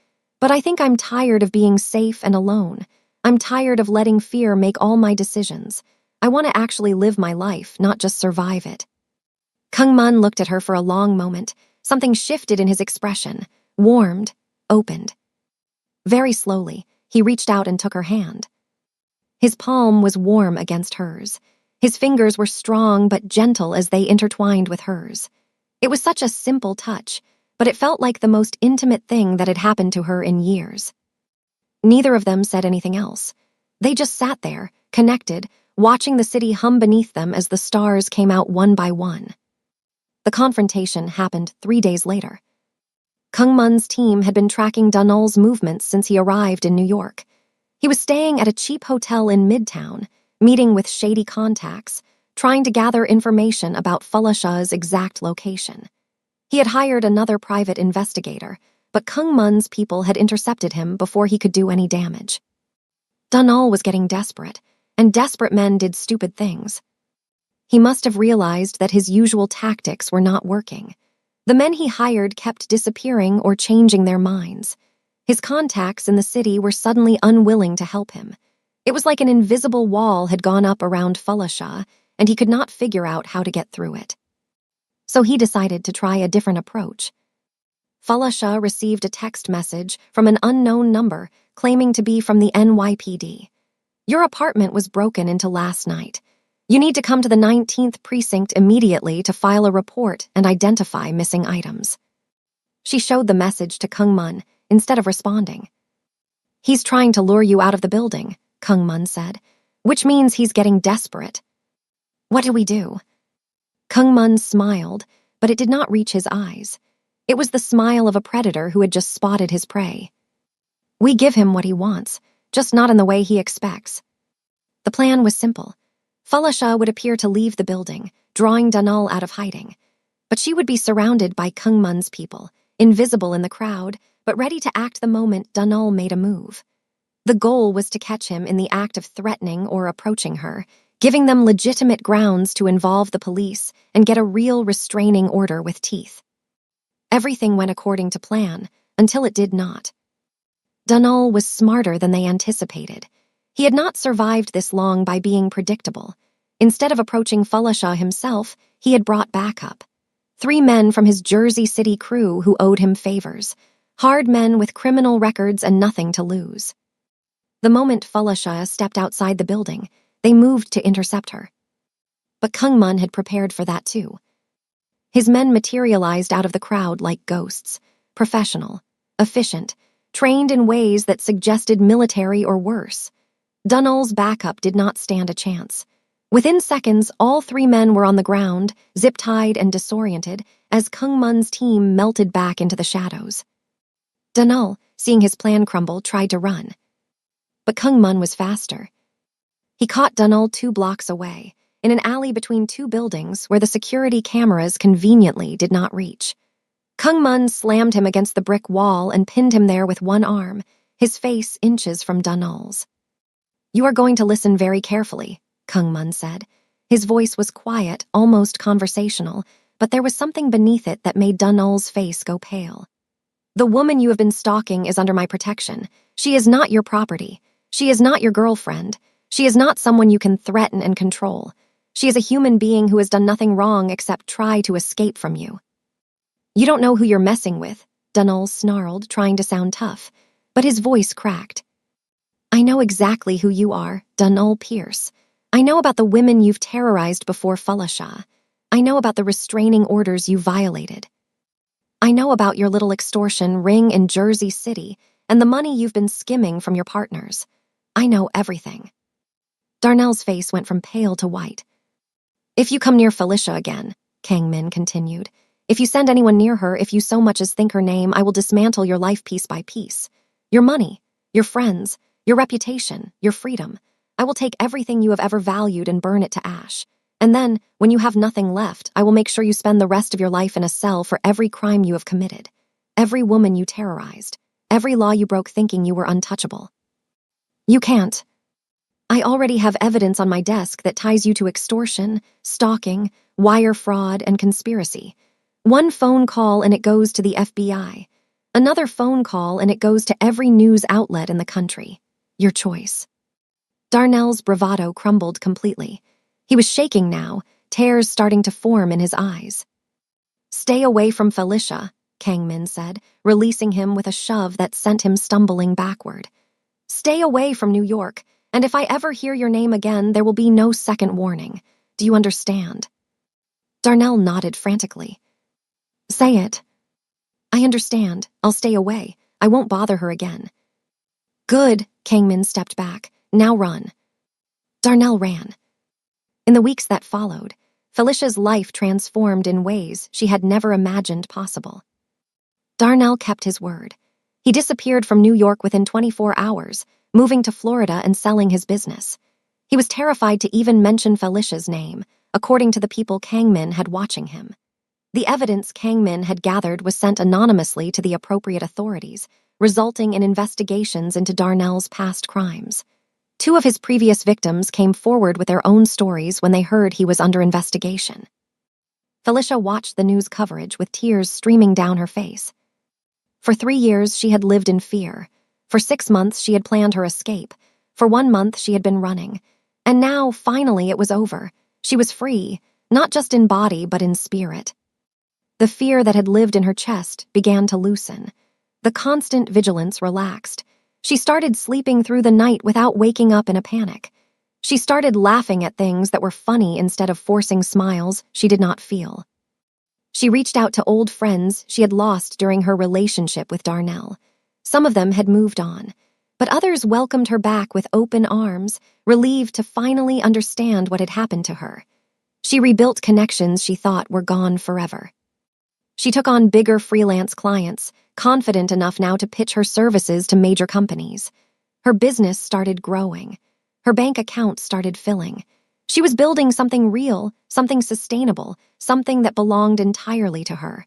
"But I think I'm tired of being safe and alone. I'm tired of letting fear make all my decisions. I want to actually live my life, not just survive it." Kung Mun looked at her for a long moment. Something shifted in his expression, warmed, opened. Very slowly, he reached out and took her hand. His palm was warm against hers. His fingers were strong but gentle as they intertwined with hers. It was such a simple touch, but it felt like the most intimate thing that had happened to her in years. Neither of them said anything else. They just sat there, connected, watching the city hum beneath them as the stars came out one by one. The confrontation happened 3 days later. Kung Mun's team had been tracking Dunal's movements since he arrived in New York. He was staying at a cheap hotel in Midtown, meeting with shady contacts, trying to gather information about Falasha's exact location. He had hired another private investigator, but Kung Mun's people had intercepted him before he could do any damage. Dunal was getting desperate, and desperate men did stupid things. He must have realized that his usual tactics were not working. The men he hired kept disappearing or changing their minds. His contacts in the city were suddenly unwilling to help him. It was like an invisible wall had gone up around Falasha, and he could not figure out how to get through it. So he decided to try a different approach. Falasha received a text message from an unknown number claiming to be from the NYPD. "Your apartment was broken into last night. You need to come to the 19th precinct immediately to file a report and identify missing items." She showed the message to Kung Mun instead of responding. "He's trying to lure you out of the building," Kung Mun said, "which means he's getting desperate." "What do we do?" Kung Mun smiled, but it did not reach his eyes. It was the smile of a predator who had just spotted his prey. "We give him what he wants, just not in the way he expects." The plan was simple. Falasha would appear to leave the building, drawing Dunal out of hiding. But she would be surrounded by Kung Mun's people, invisible in the crowd, but ready to act the moment Dunal made a move. The goal was to catch him in the act of threatening or approaching her, giving them legitimate grounds to involve the police and get a real restraining order with teeth. Everything went according to plan, until it did not. Dunal was smarter than they anticipated. He had not survived this long by being predictable. Instead of approaching Falasha himself, he had brought backup. 3 men from his Jersey City crew who owed him favors. Hard men with criminal records and nothing to lose. The moment Falasha stepped outside the building, they moved to intercept her. But Kung Mun had prepared for that too. His men materialized out of the crowd like ghosts, professional, efficient, trained in ways that suggested military or worse. Dunal's backup did not stand a chance. Within seconds, all 3 men were on the ground, zip-tied and disoriented, as Kung Mun's team melted back into the shadows. Dunal, seeing his plan crumble, tried to run. But Kung Mun was faster. He caught Dunal 2 blocks away. in an alley between two buildings where the security cameras conveniently did not reach. Kung Mun slammed him against the brick wall and pinned him there with one arm, his face inches from Dunal's. "You are going to listen very carefully," Kung Mun said. His voice was quiet, almost conversational, but there was something beneath it that made Dunal's face go pale. "The woman you have been stalking is under my protection. She is not your property. She is not your girlfriend. She is not someone you can threaten and control. She is a human being who has done nothing wrong except try to escape from you." "You don't know who you're messing with," Dunal snarled, trying to sound tough, but his voice cracked. "I know exactly who you are, Dunal Pierce. I know about the women you've terrorized before Falasha. I know about the restraining orders you violated. I know about your little extortion ring in Jersey City and the money you've been skimming from your partners. I know everything." Darnell's face went from pale to white. "If you come near Felicia again," Kang Min continued, "if you send anyone near her, if you so much as think her name, I will dismantle your life piece by piece. Your money, your friends, your reputation, your freedom. I will take everything you have ever valued and burn it to ash. And then, when you have nothing left, I will make sure you spend the rest of your life in a cell for every crime you have committed, every woman you terrorized, every law you broke thinking you were untouchable. You can't. I already have evidence on my desk that ties you to extortion, stalking, wire fraud, and conspiracy. One phone call and it goes to the FBI. Another phone call and it goes to every news outlet in the country. Your choice." Darnell's bravado crumbled completely. He was shaking now, tears starting to form in his eyes. "Stay away from Felicia," Kang Min said, releasing him with a shove that sent him stumbling backward. "Stay away from New York, and if I ever hear your name again, there will be no second warning. Do you understand?" Darnell nodded frantically. "Say it." "I understand. I'll stay away. I won't bother her again." "Good," Kang Min stepped back. "Now run." Darnell ran. In the weeks that followed, Felicia's life transformed in ways she had never imagined possible. Darnell kept his word. He disappeared from New York within 24 hours, moving to Florida and selling his business. He was terrified to even mention Felicia's name, according to the people Kang Min had watching him. The evidence Kang Min had gathered was sent anonymously to the appropriate authorities, resulting in investigations into Darnell's past crimes. 2 of his previous victims came forward with their own stories when they heard he was under investigation. Felicia watched the news coverage with tears streaming down her face. For 3 years, she had lived in fear. For 6 months, she had planned her escape. For 1 month, she had been running. And now, finally, it was over. She was free, not just in body, but in spirit. The fear that had lived in her chest began to loosen. The constant vigilance relaxed. She started sleeping through the night without waking up in a panic. She started laughing at things that were funny instead of forcing smiles she did not feel. She reached out to old friends she had lost during her relationship with Darnell. Some of them had moved on, but others welcomed her back with open arms, relieved to finally understand what had happened to her. She rebuilt connections she thought were gone forever. She took on bigger freelance clients, confident enough now to pitch her services to major companies. Her business started growing. Her bank account started filling. She was building something real, something sustainable, something that belonged entirely to her.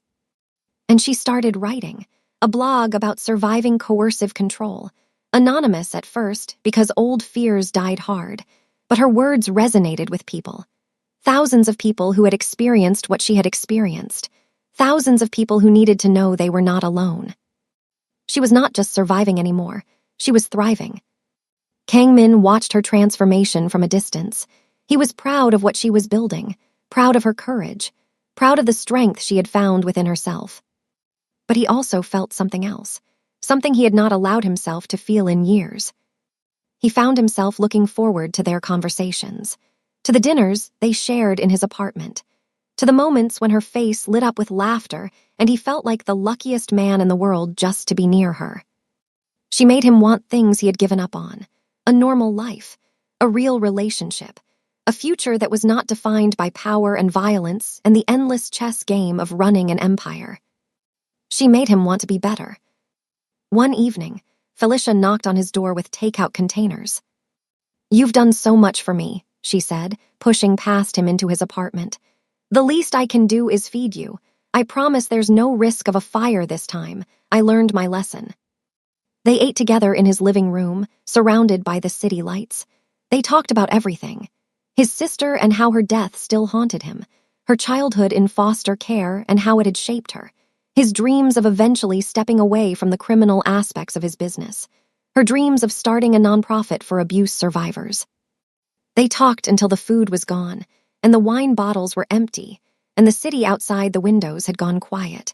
And she started writing, a blog about surviving coercive control. Anonymous at first, because old fears died hard, but her words resonated with people. Thousands of people who had experienced what she had experienced. Thousands of people who needed to know they were not alone. She was not just surviving anymore, she was thriving. Kang Min watched her transformation from a distance. He was proud of what she was building, proud of her courage, proud of the strength she had found within herself. But he also felt something else, something he had not allowed himself to feel in years. He found himself looking forward to their conversations, to the dinners they shared in his apartment, to the moments when her face lit up with laughter and he felt like the luckiest man in the world just to be near her. She made him want things he had given up on, a normal life, a real relationship, a future that was not defined by power and violence and the endless chess game of running an empire. She made him want to be better. One evening, Felicia knocked on his door with takeout containers. "You've done so much for me," she said, pushing past him into his apartment. "The least I can do is feed you. I promise there's no risk of a fire this time. I learned my lesson." They ate together in his living room, surrounded by the city lights. They talked about everything. His sister and how her death still haunted him, her childhood in foster care and how it had shaped her, his dreams of eventually stepping away from the criminal aspects of his business, her dreams of starting a nonprofit for abuse survivors. They talked until the food was gone, and the wine bottles were empty, and the city outside the windows had gone quiet.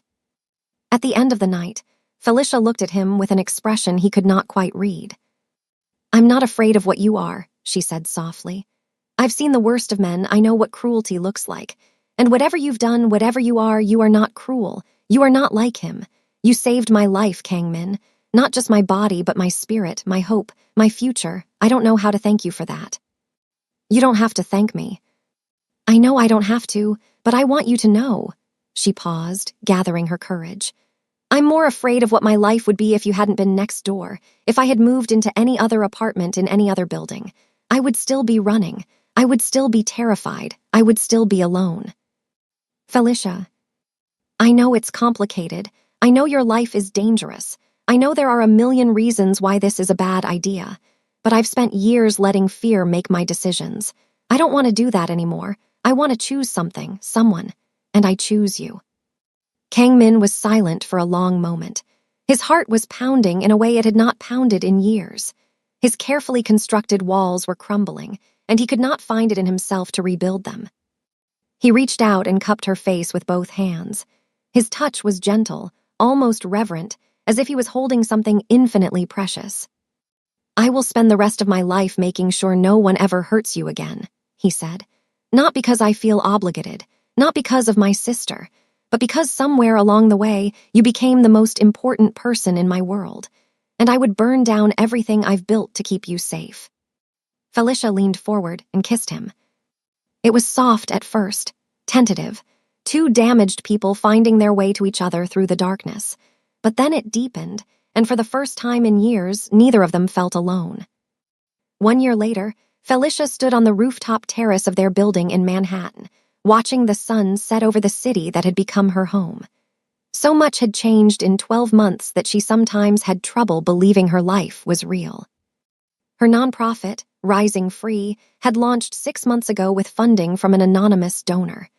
At the end of the night, Felicia looked at him with an expression he could not quite read. "I'm not afraid of what you are," she said softly. "I've seen the worst of men. I know what cruelty looks like. And whatever you've done, whatever you are not cruel. You are not like him. You saved my life, Kang Min. Not just my body, but my spirit, my hope, my future. I don't know how to thank you for that." "You don't have to thank me." "I know I don't have to, but I want you to know." She paused, gathering her courage. "I'm more afraid of what my life would be if you hadn't been next door, if I had moved into any other apartment in any other building. I would still be running. I would still be terrified. I would still be alone." "Felicia, I know it's complicated. I know your life is dangerous. I know there are a million reasons why this is a bad idea. But I've spent years letting fear make my decisions. I don't want to do that anymore. I want to choose something, someone. And I choose you." Kang Min was silent for a long moment. His heart was pounding in a way it had not pounded in years. His carefully constructed walls were crumbling, and he could not find it in himself to rebuild them. He reached out and cupped her face with both hands. His touch was gentle, almost reverent, as if he was holding something infinitely precious. "I will spend the rest of my life making sure no one ever hurts you again," he said. "Not because I feel obligated, not because of my sister, but because somewhere along the way you became the most important person in my world, and I would burn down everything I've built to keep you safe." Felicia leaned forward and kissed him. It was soft at first, tentative, two damaged people finding their way to each other through the darkness. But then it deepened, and for the first time in years, neither of them felt alone. 1 year later, Felicia stood on the rooftop terrace of their building in Manhattan, watching the sun set over the city that had become her home. So much had changed in 12 months that she sometimes had trouble believing her life was real. Her nonprofit, Rising Free, had launched 6 months ago with funding from an anonymous donor.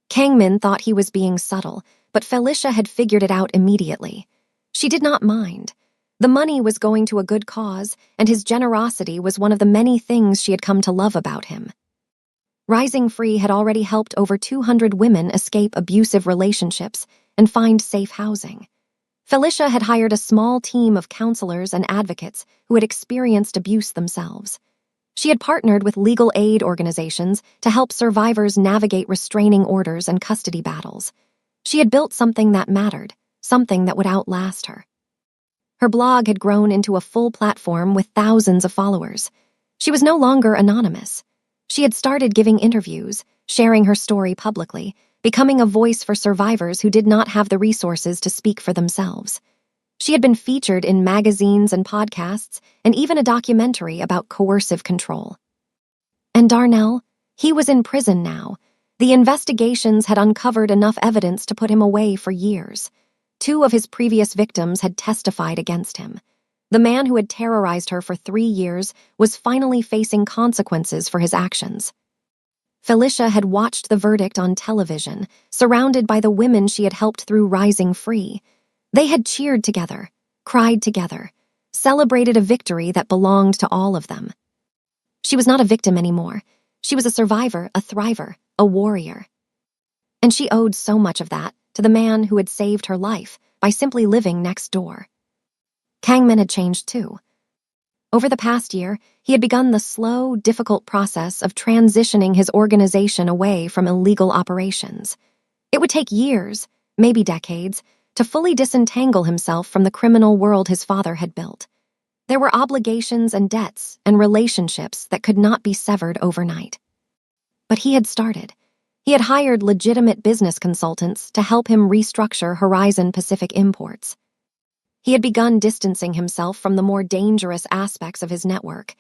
Kang Min thought he was being subtle, but Felicia had figured it out immediately. She did not mind. The money was going to a good cause, and his generosity was one of the many things she had come to love about him. Rising Free had already helped over 200 women escape abusive relationships and find safe housing. Felicia had hired a small team of counselors and advocates who had experienced abuse themselves. She had partnered with legal aid organizations to help survivors navigate restraining orders and custody battles. She had built something that mattered, something that would outlast her. Her blog had grown into a full platform with thousands of followers. She was no longer anonymous. She had started giving interviews, sharing her story publicly, becoming a voice for survivors who did not have the resources to speak for themselves. She had been featured in magazines and podcasts, and even a documentary about coercive control. And Darnell? He was in prison now. The investigations had uncovered enough evidence to put him away for years. 2 of his previous victims had testified against him. The man who had terrorized her for 3 years was finally facing consequences for his actions. Felicia had watched the verdict on television, surrounded by the women she had helped through Rising Free. They had cheered together, cried together, celebrated a victory that belonged to all of them. She was not a victim anymore. She was a survivor, a thriver, a warrior. And she owed so much of that to the man who had saved her life by simply living next door. Kang Min had changed too. Over the past year, he had begun the slow, difficult process of transitioning his organization away from illegal operations. It would take years, maybe decades, to fully disentangle himself from the criminal world his father had built. There were obligations and debts and relationships that could not be severed overnight. But he had started. He had hired legitimate business consultants to help him restructure Horizon Pacific Imports. He had begun distancing himself from the more dangerous aspects of his network.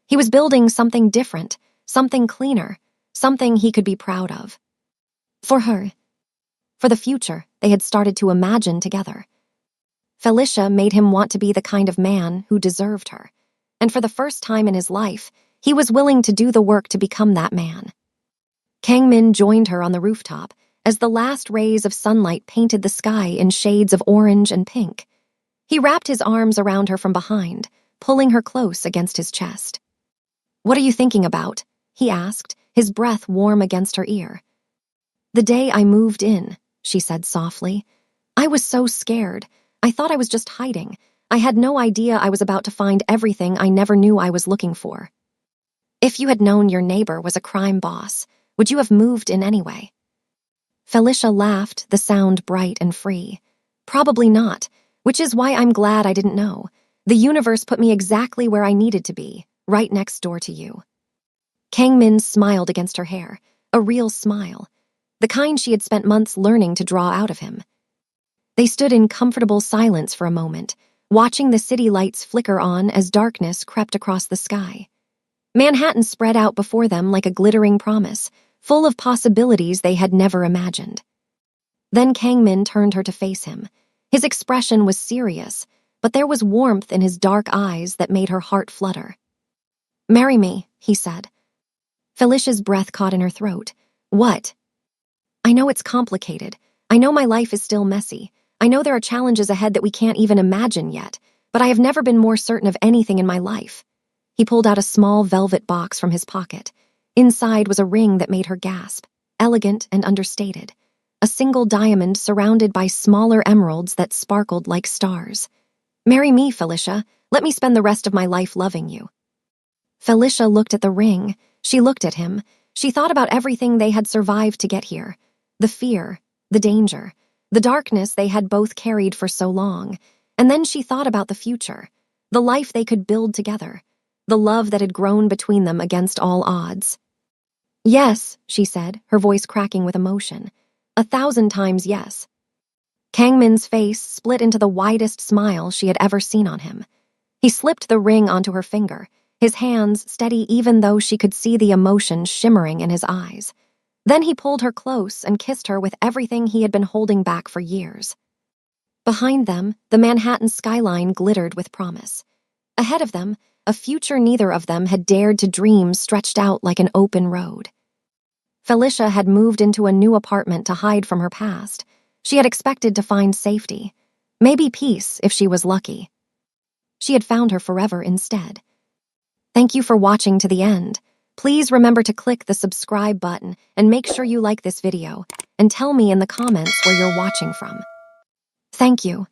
He was building something different, something cleaner, something he could be proud of. For her, for the future they had started to imagine together. Felicia made him want to be the kind of man who deserved her, and for the first time in his life, he was willing to do the work to become that man. Kangmin joined her on the rooftop as the last rays of sunlight painted the sky in shades of orange and pink. He wrapped his arms around her from behind, pulling her close against his chest. "What are you thinking about?" he asked, his breath warm against her ear. "The day I moved in," she said softly. "I was so scared. I thought I was just hiding. I had no idea I was about to find everything I never knew I was looking for." "If you had known your neighbor was a crime boss, would you have moved in anyway?" Felicia laughed, the sound bright and free. "Probably not, which is why I'm glad I didn't know. The universe put me exactly where I needed to be, right next door to you." Kangmin smiled against her hair, a real smile, the kind she had spent months learning to draw out of him. They stood in comfortable silence for a moment, watching the city lights flicker on as darkness crept across the sky. Manhattan spread out before them like a glittering promise, full of possibilities they had never imagined. Then Kangmin turned her to face him. His expression was serious, but there was warmth in his dark eyes that made her heart flutter. "Marry me," he said. Felicia's breath caught in her throat. "What?" "I know it's complicated. I know my life is still messy. I know there are challenges ahead that we can't even imagine yet, but I have never been more certain of anything in my life." He pulled out a small velvet box from his pocket. Inside was a ring that made her gasp, elegant and understated. A single diamond surrounded by smaller emeralds that sparkled like stars. "Marry me, Felicia. Let me spend the rest of my life loving you." Felicia looked at the ring. She looked at him. She thought about everything they had survived to get here. The fear, the danger, the darkness they had both carried for so long. And then she thought about the future, the life they could build together, the love that had grown between them against all odds. "Yes," she said, her voice cracking with emotion. 1,000 times yes. Kangmin's face split into the widest smile she had ever seen on him. He slipped the ring onto her finger, his hands steady even though she could see the emotion shimmering in his eyes. Then he pulled her close and kissed her with everything he had been holding back for years. Behind them, the Manhattan skyline glittered with promise. Ahead of them, a future neither of them had dared to dream stretched out like an open road. Felicia had moved into a new apartment to hide from her past. She had expected to find safety, maybe peace if she was lucky. She had found her forever instead. Thank you for watching to the end. Please remember to click the subscribe button and make sure you like this video, and tell me in the comments where you're watching from. Thank you.